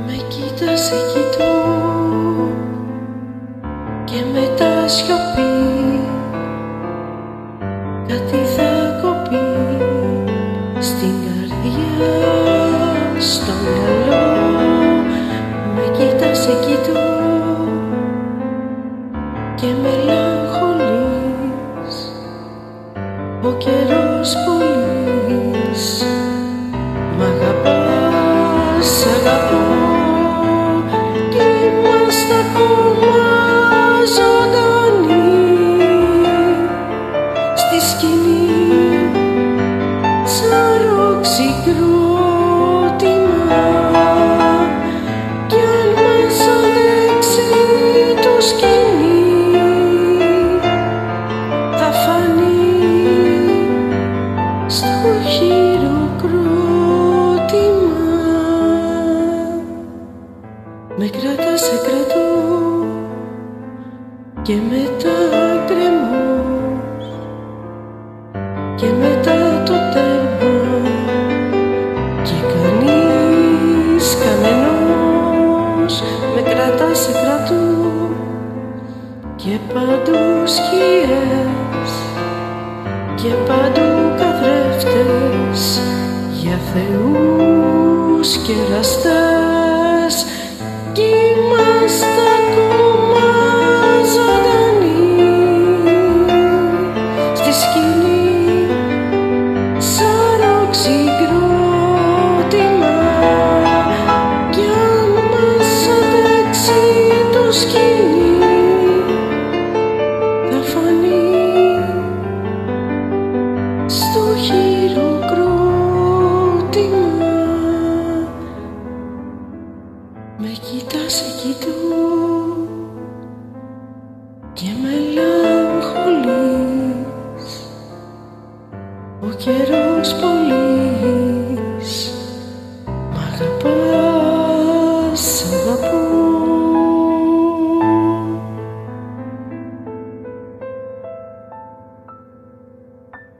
Με κοίτας, σε κοιτώ και μετά σιωπή. Κάτι θα κοπεί στην καρδιά, στο μυαλό. Με κοίτας, σε κοιτώ και μελαγχολείς. Ο καιρός πολύς, μ' αγαπάς, αγαπώ. Κι είμαστε ακόμα ζωντανοί στη σκηνή, σαν ροκ-συγκρότημα. Κι αν μας αντέξει το σκηνή, θα φανεί στο χειροκρότημα. Με κρατάς, σε κρατώ και μετά κρεμός και μετά το τέρμα και κανείς, κανενός. Με κρατάς, σε κρατώ και παντού σκιές και παντού καθρέφτες για θεούς και εραστές. Κι